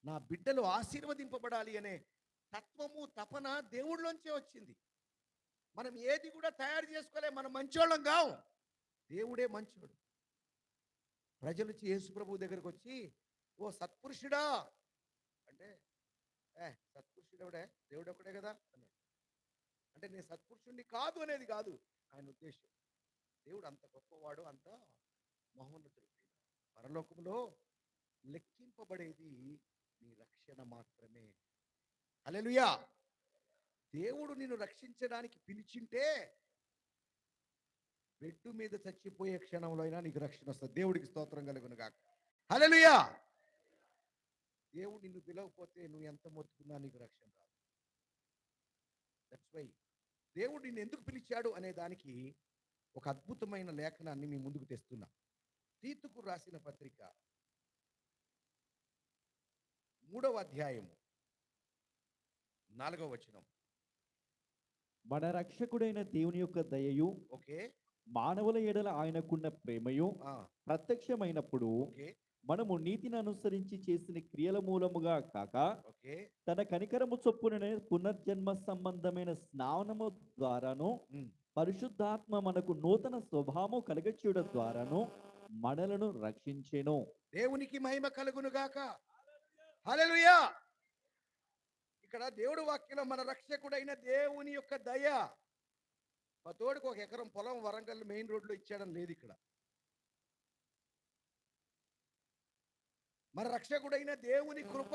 నా బిడ్డలు ఆశీర్వదింపబడాలి అనే తత్వము తపన దేవుడిలోంచే వచ్చింది. మనం ఏది కూడా తయారు చేసుకోలే, మనం మంచోళ్ళం కావు, దేవుడే మంచోడు. ప్రజలు వచ్చి యేసు ప్రభు దగ్గరకు వచ్చి, ఓ సత్పురుషుడా అంటే, సత్పురుషుడెవడే, దేవుడు ఒకడే కదా అన్నాడు. అంటే నేను సత్పురుషుడిని కాదు అనేది కాదు ఆయన ఉద్దేశం. దేవుడు అంత గొప్పవాడు, అంత మహోన్నతుడు. పరలోకంలో లెక్కింపబడేది నీ రక్షణ మాత్రమే. హల్లెలూయా. దేవుడు నిన్ను రక్షించడానికి పిలిచింటే బెడ్డు మీద చచ్చిపోయే క్షణంలో అయినా నీకు రక్షణ వస్తుంది. దేవుడికి స్తోత్రం కలుగును గాక. హల్లెలూయా. దేవుడు నిన్ను పిలవకపోతే నువ్వు ఎంత మొత్తుకున్నా నీకు రక్షణ రాదు. దట్స్ వై దేవుడు నిన్ను ఎందుకు పిలిచాడు అనే దానికి ఒక అద్భుతమైన లేఖనాన్ని మీ ముందుకు తెస్తున్నా. తీతుకు రాసిన పత్రిక 3వ అధ్యాయము 4వ వచనం. మన రక్షకుడైన దేవుని యొక్క దయయు ఓకే, మానవుల ఎడల ఆయనకున్న ప్రేమయు ప్రత్యక్షమైనప్పుడు ఓకే, మనము నీతిని అనుసరించి చేసిన క్రియల మూలముగా కాక ఓకే, తన కనికరము చొప్పుననే పునర్జన్మ సంబంధమైన స్నానము ద్వారాను పరిశుద్ధాత్మ మనకు నూతన స్వభావము కలగచేయడం ద్వారాను మనలను రక్షించెను. దేవునికి మహిమ కలుగును గాక. హల్లెలూయా. ఇక్కడ దేవుడు వాక్యంలో మన రక్షకుడైన దేవుని యొక్క దయ, మా తోడికి 1 ఎకరం పొలం వరంగల్ మెయిన్ రోడ్లో ఇచ్చాడని లేదు. ఇక్కడ మన రక్షకుడైన దేవుని కృప,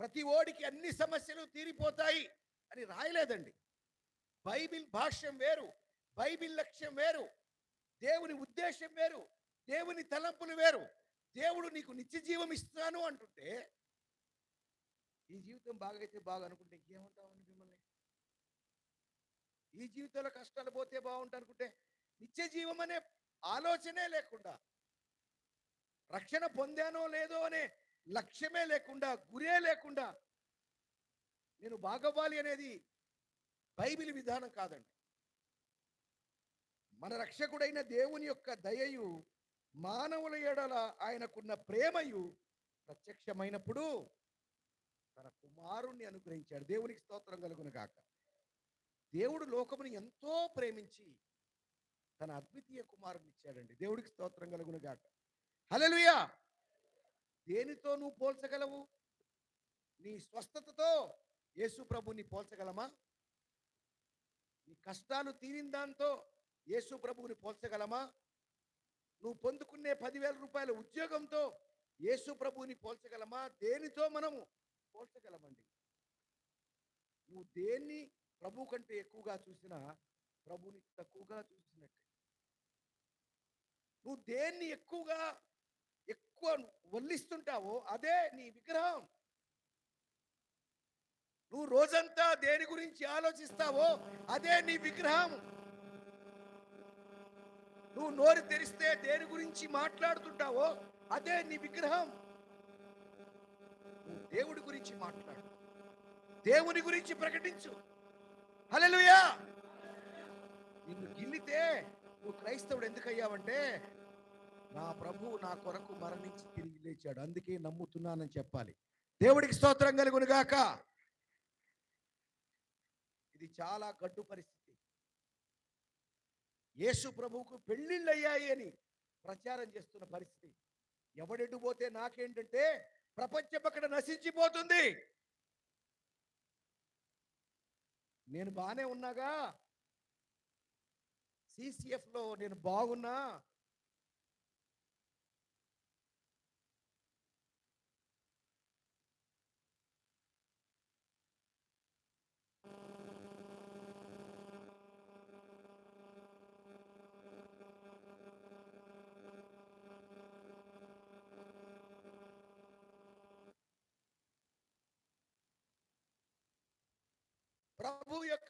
ప్రతి ఓడికి అన్ని సమస్యలు తీరిపోతాయి అని రాయలేదండి. బైబిల్ భాష్యం వేరు, బైబిల్ లక్ష్యం వేరు, దేవుని ఉద్దేశం వేరు, దేవుని తలంపులు వేరు. దేవుడు నీకు నిత్య జీవం ఇస్తాను అంటుంటే, ఈ జీవితం బాగైతే బాగా అనుకుంటే ఇంకేమంటామని మిమ్మల్ని, ఈ జీవితంలో కష్టాలు పోతే బాగుంటా అనుకుంటే నిత్య జీవం అనే ఆలోచనే లేకుండా, రక్షణ పొందానో లేదో అనే లక్ష్యమే లేకుండా, గురే లేకుండా నేను బాగవ్వాలి అనేది బైబిల్ విధానం కాదండి. మన రక్షకుడైన దేవుని యొక్క దయయు మానవుల ఎడల ఆయనకున్న ప్రేమయు ప్రత్యక్షమైనప్పుడు తన కుమారుణ్ణి అనుగ్రహించాడు. దేవునికి స్తోత్రం కలుగును గాక. దేవుడు లోకముని ఎంతో ప్రేమించి తన అద్వితీయ కుమారుని ఇచ్చాడండి. దేవుడికి స్తోత్రం కలుగును గాక. హల్లెలూయా. దేనితో నువ్వు పోల్చగలవు? నీ స్వస్థతతో యేసు ప్రభుని పోల్చగలమా? నీ కష్టాలు తీరిన దాంతో యేసు ప్రభువుని పోల్చగలమా? నువ్వు పొందుకునే 10,000 రూపాయల ఉద్యోగంతో యేసు ప్రభువుని పోల్చగలమా? దేనితో మనము పోల్చగలమండి? నువ్వు దేన్ని ప్రభు కంటే ఎక్కువగా చూసినా ప్రభుని తక్కువగా చూసినట్టే. నువ్వు దేన్ని ఎక్కువ వల్లిస్తుంటావో అదే నీ విగ్రహం. నువ్వు రోజంతా దేని గురించి ఆలోచిస్తావో అదే నీ విగ్రహం. నువ్వు నోరు తెరిస్తే దేని గురించి మాట్లాడుతుంటావో అదే నీ విగ్రహం. నువ్వు దేవుడి గురించి మాట్లాడు, దేవుని గురించి ప్రకటించు. హల్లెలూయా. నిన్ను గిల్లితే నువ్వు క్రైస్తవుడు ఎందుకు అయ్యావంటే, నా ప్రభువు నా కొరకు మరణించి తిరిగి లేచాడు, అందుకే నమ్ముతున్నానని చెప్పాలి. దేవుడికి స్తోత్రం కలుగును గాక. ఇది చాలా గడ్డు పరిస్థితి. యేసు ప్రభువుకు పెళ్లిళ్ళు అయ్యాయి అని ప్రచారం చేస్తున్న పరిస్థితి. ఎవడెటు పోతే నాకేంటంటే ప్రపంచం అక్కడ నశించిపోతుంది. నేను బానే ఉన్నాగా, సిసిఎఫ్ లో నేను బాగున్నా, ప్రభు యొక్క